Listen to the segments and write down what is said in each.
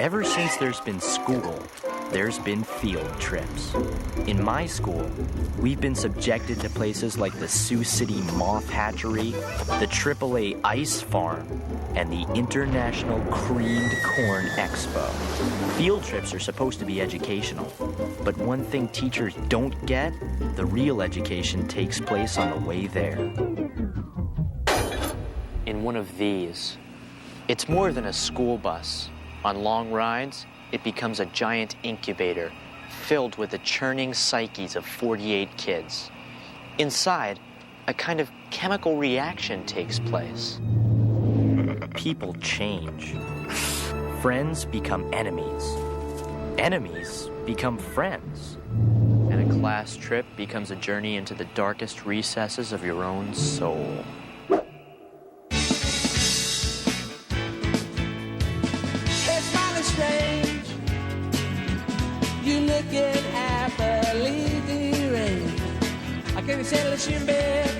Ever since there's been school, there's been field trips. In my school, we've been subjected to places like the Sioux City Moth Hatchery, the AAA Ice Farm, and the International Creamed Corn Expo. Field trips are supposed to be educational, but one thing teachers don't get, the real education takes place on the way there. In one of these, it's more than a school bus. On long rides, it becomes a giant incubator filled with the churning psyches of 48 kids. Inside, a kind of chemical reaction takes place. People change. Friends become enemies. Enemies become friends. And a class trip becomes a journey into the darkest recesses of your own soul. You looking happily deranged. I can't settle in bed.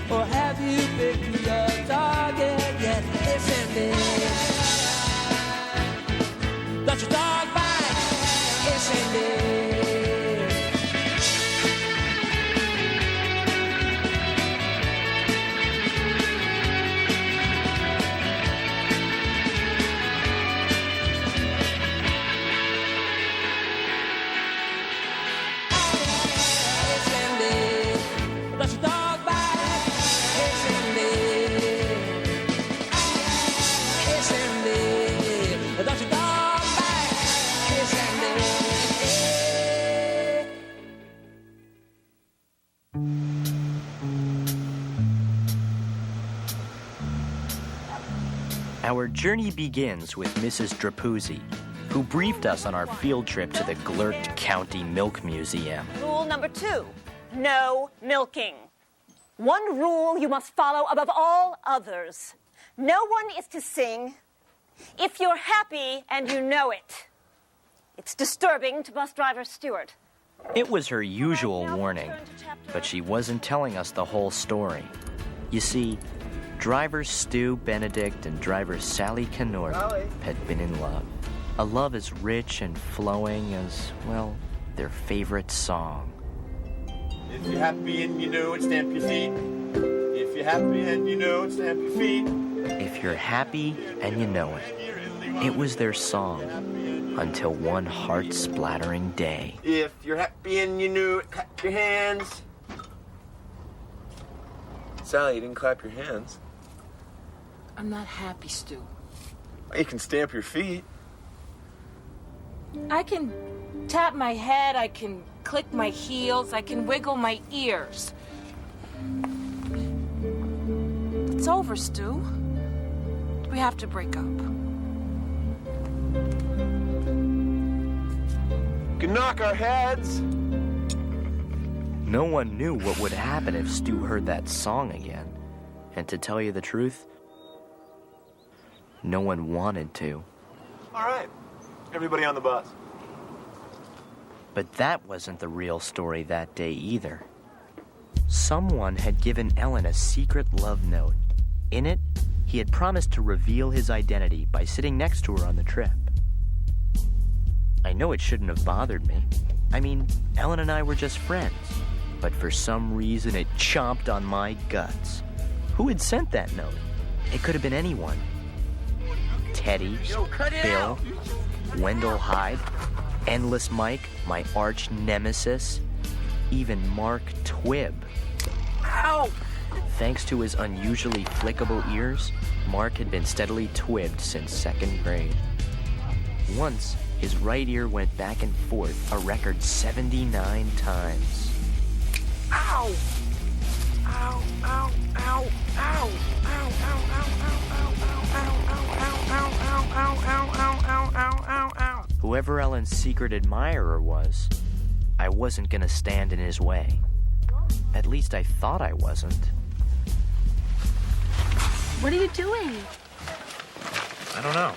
Or have you picked your target yet? It's in Don't your dog bite? It's in Our journey begins with Mrs. Drapuzzi, who briefed us on our field trip to the Glurt County Milk Museum. Rule number 2, no milking. One rule you must follow above all others. No one is to sing if you're happy and you know it. It's disturbing to bus driver Stewart. It was her usual warning, but she wasn't telling us the whole story. You see, drivers Stu Benedict and driver Sally Kenort had been in love. A love as rich and flowing as, well, their favorite song. If you're happy and you know it, stamp your feet. If you're happy and you know it, stamp your feet. If you're happy and you know it. It was their song until one heart-splattering day. If you're happy and you know it, clap your hands. Sally, you didn't clap your hands. I'm not happy, Stu. You can stamp your feet. I can tap my head, I can click my heels, I can wiggle my ears. It's over, Stu. We have to break up. You can knock our heads. No one knew what would happen if Stu heard that song again. And to tell you the truth, no one wanted to. All right, everybody on the bus. But that wasn't the real story that day either. Someone had given Ellen a secret love note. In it, he had promised to reveal his identity by sitting next to her on the trip. I know it shouldn't have bothered me. I mean, Ellen and I were just friends. But for some reason, it chomped on my guts. Who had sent that note? It could have been anyone. Teddy, Bill, Wendell Hyde, Endless Mike, my arch nemesis, even Mark Twibb. Ow! Thanks to his unusually flickable ears, Mark had been steadily twibbed since second grade. Once, his right ear went back and forth a record 79 times. Ow! Ow, ow, ow, ow, ow, ow, ow, ow, ow. Whoever Ellen's secret admirer was, I wasn't gonna stand in his way. At least I thought I wasn't. What are you doing? I don't know.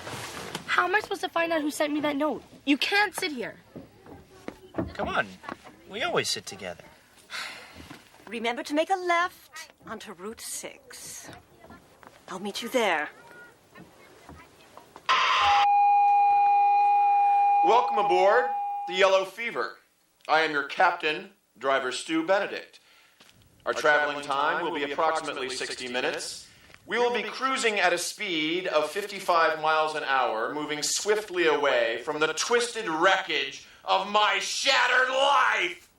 How am I supposed to find out who sent me that note? You can't sit here. Come on, we always sit together. Remember to make a left onto Route 6. I'll meet you there. Welcome aboard the Yellow Fever. I am your captain, driver Stu Benedict. Our traveling time will be approximately 60 minutes. We will be cruising at a speed of 55 miles an hour, moving swiftly away from the twisted wreckage of my shattered life.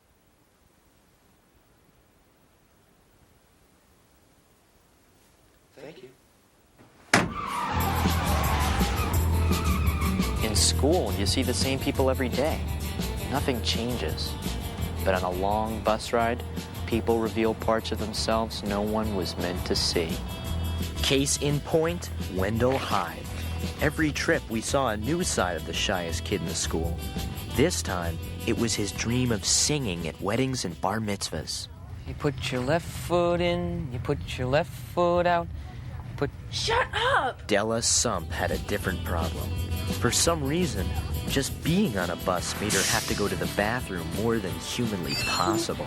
Thank you. In school, you see the same people every day. Nothing changes. But on a long bus ride, people reveal parts of themselves no one was meant to see. Case in point, Wendell Hyde. Every trip we saw a new side of the shyest kid in the school. This time, it was his dream of singing at weddings and bar mitzvahs. You put your left foot in, you put your left foot out. Shut up! Della Sump had a different problem. For some reason, just being on a bus made her have to go to the bathroom more than humanly possible.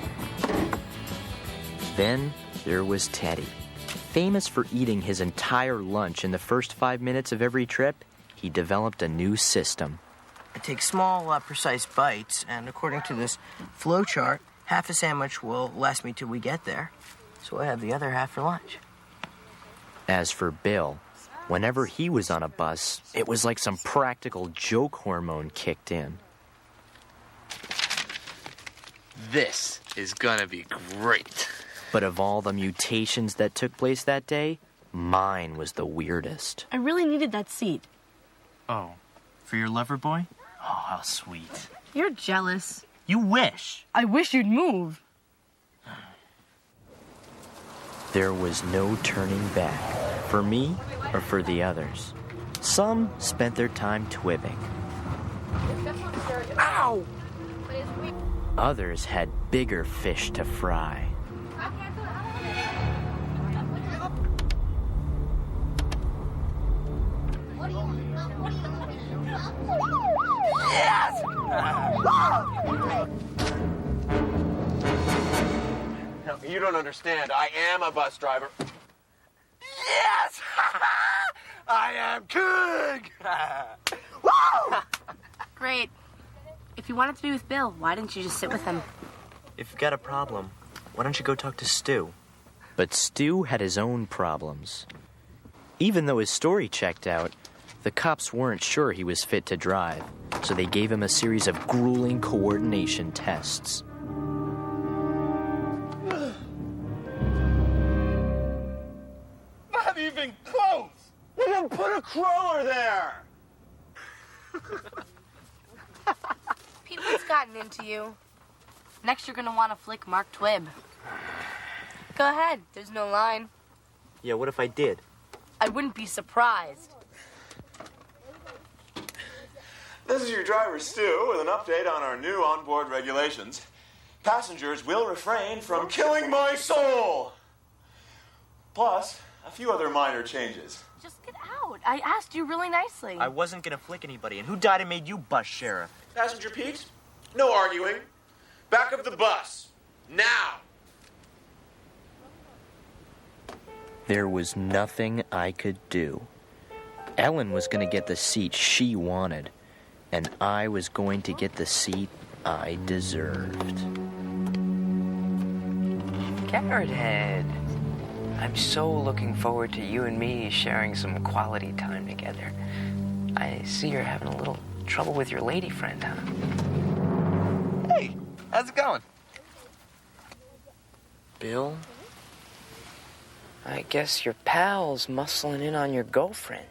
Then there was Teddy. Famous for eating his entire lunch in the first 5 minutes of every trip, he developed a new system. I take small, precise bites, and according to this flow chart, half a sandwich will last me till we get there. So I have the other half for lunch. As for Bill, whenever he was on a bus, it was like some practical joke hormone kicked in. This is gonna be great. But of all the mutations that took place that day, mine was the weirdest. I really needed that seat. Oh, for your lover boy? Oh, how sweet. You're jealous. You wish. I wish you'd move. There was no turning back, for me or for the others. Some spent their time twibbing. Ow! Others had bigger fish to fry. Yes! No, you don't understand. I am a bus driver. Yes! I am king! Woo! Great. If you wanted to be with Bill, why didn't you just sit with him? If you've got a problem, why don't you go talk to Stu? But Stu had his own problems. Even though his story checked out, the cops weren't sure he was fit to drive, so they gave him a series of grueling coordination tests. Not even close! You didn't put a crawler there! Pete, what's gotten into you? Next, you're gonna want to flick Mark Twibb. Go ahead. There's no line. Yeah, what if I did? I wouldn't be surprised. This is your driver, Stu, with an update on our new onboard regulations. Passengers will refrain from killing my soul! Plus, a few other minor changes. Just get out. I asked you really nicely. I wasn't gonna flick anybody, and who died and made you bus sheriff? Passenger Pete, no arguing. Back of the bus. Now! There was nothing I could do. Ellen was going to get the seat she wanted, and I was going to get the seat I deserved. Carrot Head. I'm so looking forward to you and me sharing some quality time together. I see you're having a little trouble with your lady friend, huh? Hey, how's it going? Bill? I guess your pal's muscling in on your girlfriend.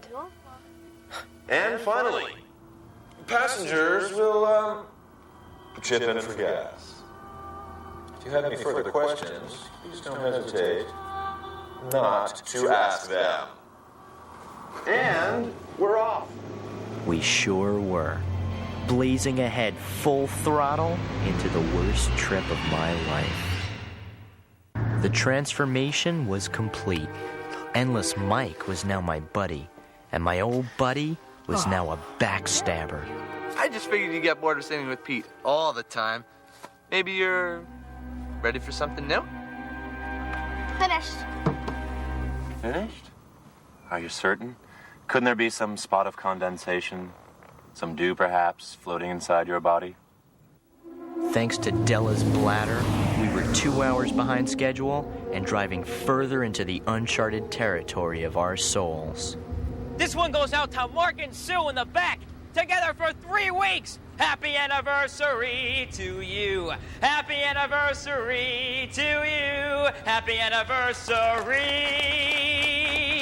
And finally, passengers will, chip in for gas. If you have any further questions, please don't hesitate not to ask them. And we're off. We sure were. Blazing ahead full throttle into the worst trip of my life. The transformation was complete. Endless Mike was now my buddy, and my old buddy was now a backstabber. I just figured you get bored of sitting with Pete all the time. Maybe you're ready for something new? Finished. Finished? Are you certain? Couldn't there be some spot of condensation? Some dew, perhaps, floating inside your body? Thanks to Della's bladder, we were 2 hours behind schedule and driving further into the uncharted territory of our souls. This one goes out to Mark and Sue in the back. Together for 3 weeks. Happy anniversary to you. Happy anniversary to you. Happy anniversary.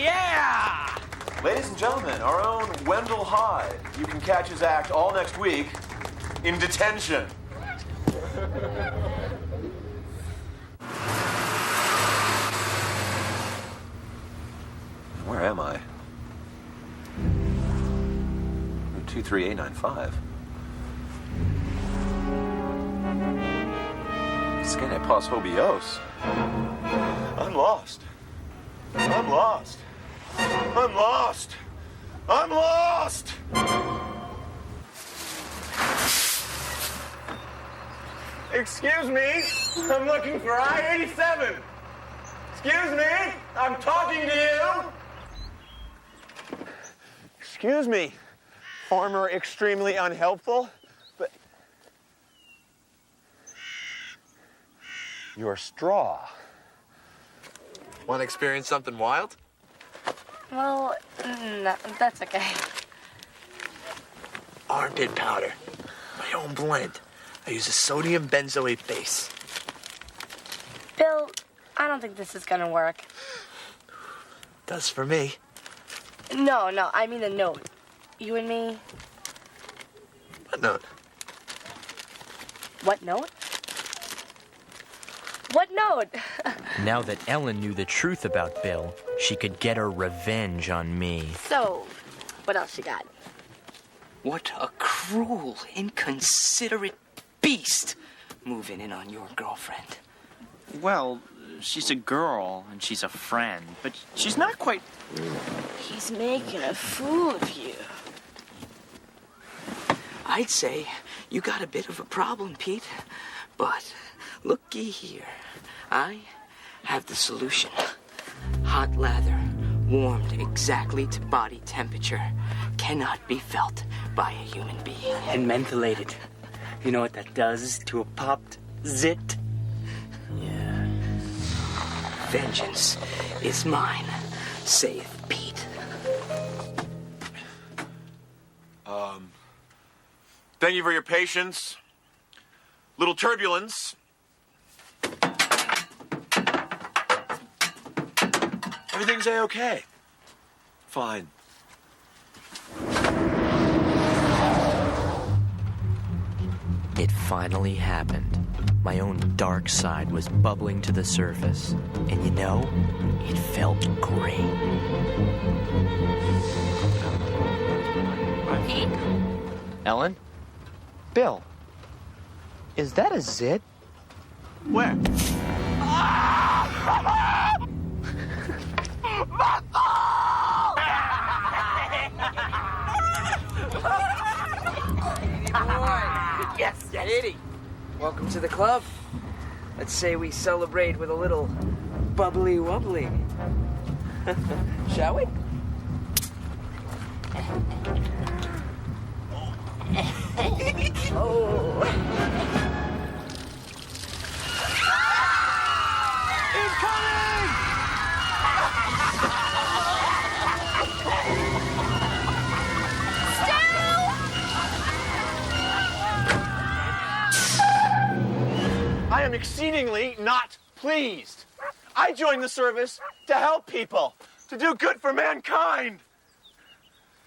Yeah! Ladies and gentlemen, our own Wendell Hyde. You can catch his act all next week in detention. Where am I? 23895. Scene pas hobios. I'm lost. I'm lost. I'm lost. I'm lost. Excuse me. I'm looking for I-87. Excuse me. I'm talking to you. Excuse me. Farmer extremely unhelpful, but your straw. Want to experience something wild? Well, no, that's okay. Armpit powder. My own blend. I use a sodium benzoate base. Bill, I don't think this is gonna work. Does for me. No, I mean the note. You and me. What note? What note? What note? Now that Ellen knew the truth about Bill, she could get her revenge on me. So, what else you got? What a cruel, inconsiderate beast moving in on your girlfriend. Well, she's a girl and she's a friend, but she's not quite... He's making a fool of you. I'd say you got a bit of a problem, Pete. But looky here. I have the solution. Hot lather, warmed exactly to body temperature, cannot be felt by a human being. And mentholated. You know what that does to a popped zit? Yeah. Vengeance is mine, saith Pete. Thank you for your patience. Little turbulence. Everything's A-okay. Fine. It finally happened. My own dark side was bubbling to the surface. And you know, it felt great. Pete? Ellen? Bill? Is that a zit? Where? Yes, Eddie. Welcome to the club. Let's say we celebrate with a little bubbly wobbly. Shall we? Oh. Incoming! I am exceedingly not pleased. I joined the service to help people, to do good for mankind.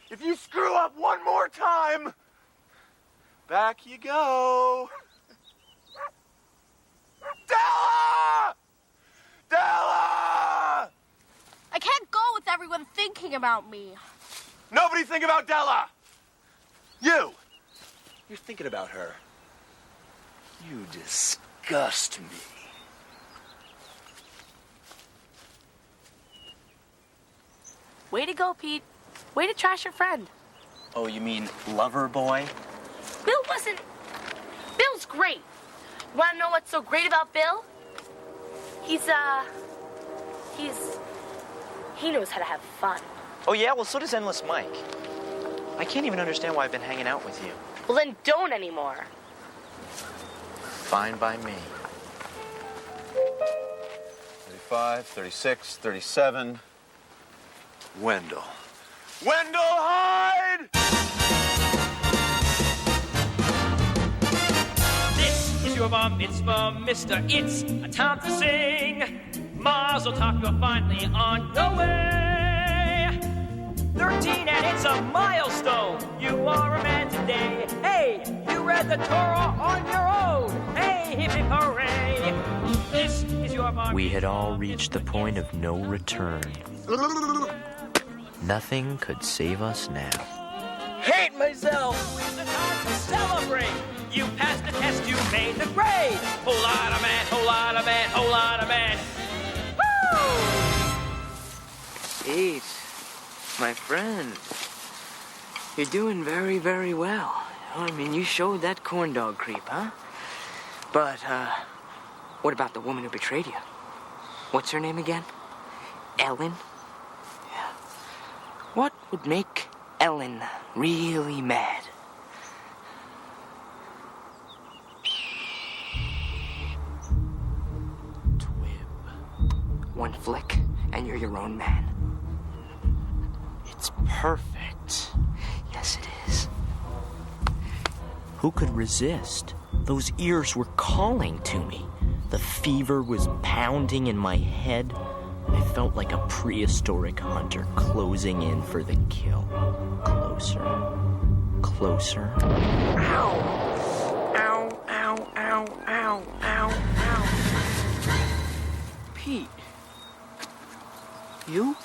If you screw up one more time, back you go. Della! Della! I can't go with everyone thinking about me. Nobody think about Della. You're thinking about her. You disgust me. Way to go, Pete. Way to trash your friend. Oh, you mean lover boy? Bill wasn't... Bill's great. You want to know what's so great about Bill? He knows how to have fun. Oh, yeah? Well, so does Endless Mike. I can't even understand why I've been hanging out with you. Well, then don't anymore. Fine by me. 35, 36, 37. Wendell. Wendell Hyde! This is your bar mitzvah, mister. It's a time to sing. Mazel tov, you're finally on your way. 13 and it's a milestone. You are a man today. Hey, you read the Torah on your own. Hey, hip hip hooray. This is your bar. We had all reached the point of no return. Nothing could save us now. Hate myself. It's the time to celebrate. You passed the test, you made the grade. Whole lot of man, whole lot of man, whole lot of man. Pete, my friend, you're doing very, very well. I mean, you showed that corn dog creep, huh? But, what about the woman who betrayed you? What's her name again? Ellen? Yeah. What would make Ellen really mad? Twib. One flick, and you're your own man. It's perfect. Yes, it is. Who could resist? Those ears were calling to me. The fever was pounding in my head. I felt like a prehistoric hunter closing in for the kill. Closer. Closer. Ow! Ow, ow, ow, ow, ow, ow. Pete. You?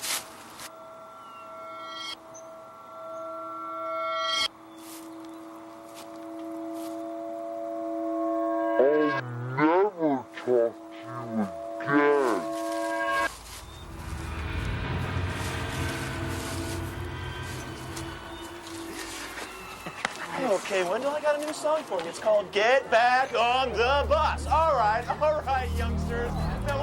Okay, Wendell, I got a new song for you. It's called Get Back on the Bus. All right, youngsters.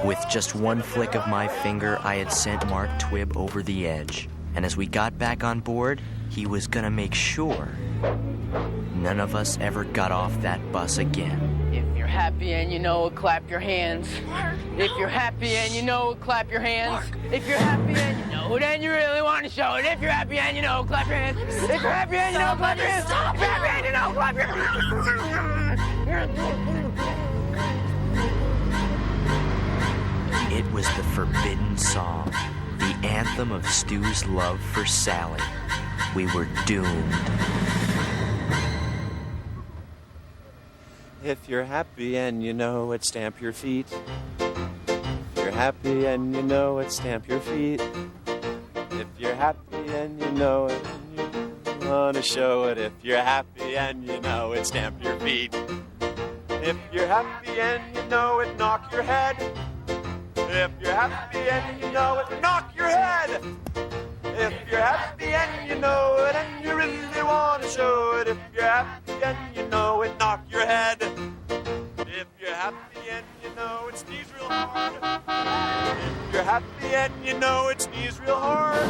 With just one flick of my finger, I had sent Mark Twibb over the edge. And as we got back on board, he was gonna make sure none of us ever got off that bus again. If you're happy and you know it, clap your hands. If you're happy and you know it, clap your hands. If you're happy and you know it and you really want to show it. If you're happy and you know it, clap your hands. If you're happy and you know it, clap your hands. If you're happy and you know it, clap your hands. It was the forbidden song, the anthem of Stu's love for Sally. We were doomed. If you're happy and you know it, stamp your feet. If you're happy and you know it, stamp your feet. If you're happy and you know it, and you want to show it. If you're happy and you know it, stamp your feet. If you're happy and you know it, knock your head. If you're happy and you know it, knock your head. If you're happy and you know it and you really want to show it. If you're happy and you know it, knock your head. If you're happy and you know it, sneeze real hard. If you're happy and you know it, sneeze real hard.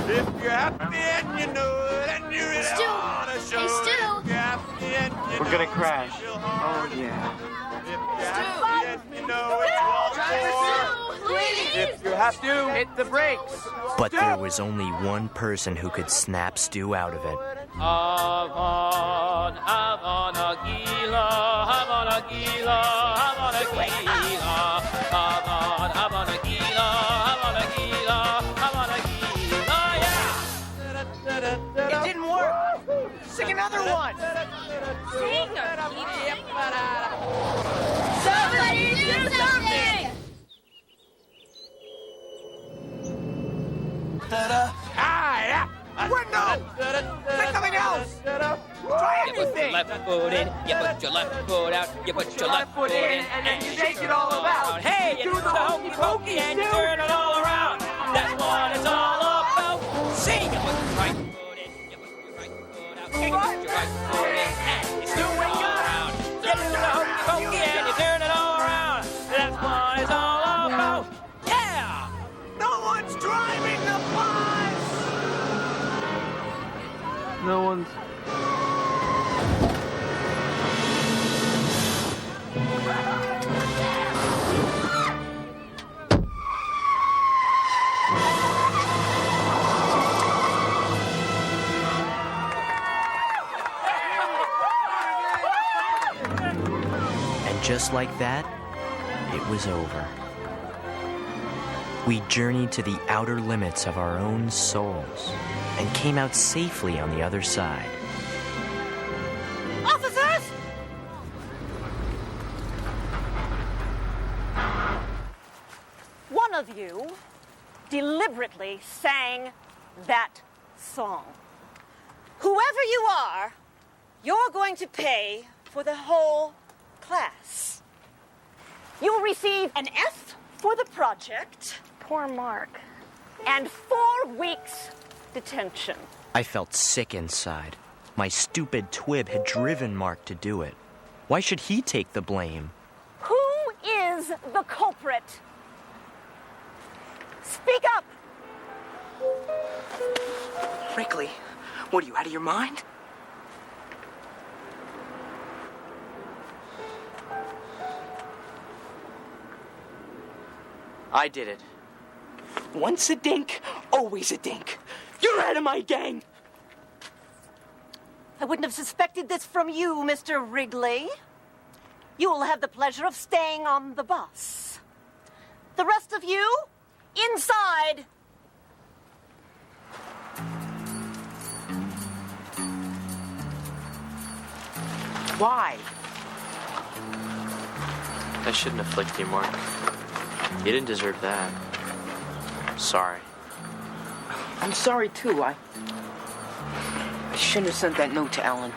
If you're happy and you know it and you really want to show it. If you're happy and you know We're gonna crash. sneeze real hard. Oh, yeah. If you're happy and you know it's all for. If you're happy, Stu, hit the brakes. But there was only one person who could snap Stu out of it. Havana, Havana, Gila, Havana, Gila, Havana, Gila, Havana, Havana, Gila, Havana, Gila, Havana, Gila, yeah! It didn't work. Sing another one. Sing, Somebody do something! Yeah. Window! Say something else! Try You put your anything! left foot in, you put your left foot out, you put your left foot in, and then you shake it all about. Hey, you do the hokey pokey and you turn it all around. That's what it's all about. See, you put your right foot in, you put your right foot out, you put your right foot in, and you turn it all around. You do the hokey pokey and you turn it all around. That's what it's all about. Yeah! No one's driving the bus! No one's... And just like that, it was over. We journeyed to the outer limits of our own souls and came out safely on the other side. Officers! One of you deliberately sang that song. Whoever you are, you're going to pay for the whole class. You'll receive an F for the project. Poor Mark. And 4 weeks detention. I felt sick inside. My stupid twib had driven Mark to do it. Why should he take the blame? Who is the culprit? Speak up! Wrigley, what are you, out of your mind? I did it. Once a dink, always a dink. You're out of my gang. I wouldn't have suspected this from you, Mr. Wrigley. You will have the pleasure of staying on the bus. The rest of you, inside. Why? I shouldn't have flicked you, Mark. You didn't deserve that. Sorry. I'm sorry, too. I shouldn't have sent that note to Ellen.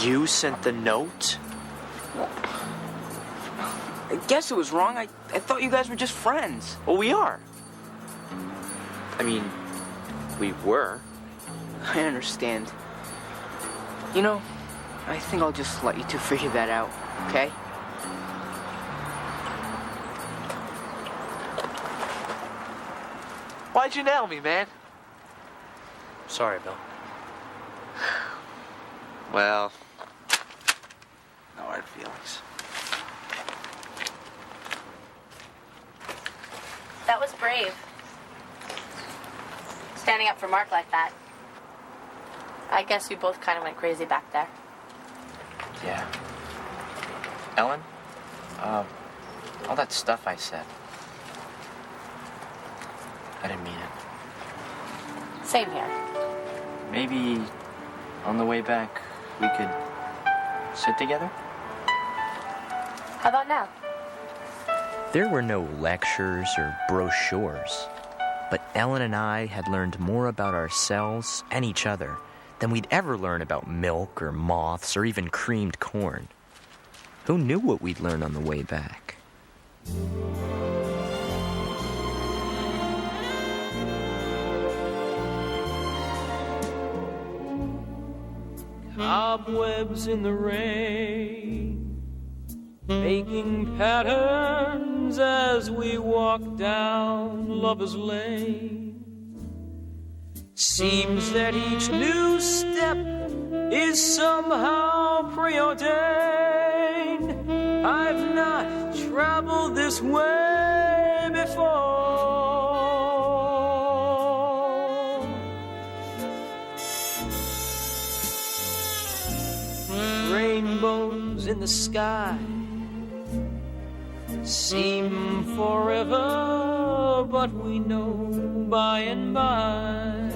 You sent the note? I guess it was wrong. I thought you guys were just friends. Well, we are. I mean, we were. I understand. You know, I think I'll just let you two figure that out, okay? Why'd you nail me, man? Sorry, Bill. Well, no hard feelings. That was brave. Standing up for Mark like that. I guess we both kind of went crazy back there. Yeah. Ellen? All that stuff I said. I didn't mean it. Same here. Maybe on the way back, we could sit together? How about now? There were no lectures or brochures, but Ellen and I had learned more about ourselves and each other than we'd ever learn about milk or moths or even creamed corn. Who knew what we'd learn on the way back? Cobwebs in the rain, making patterns as we walk down Lover's Lane. Seems that each new step is somehow preordained. I've not traveled this way before. Rainbows in the sky seem forever, but we know by and by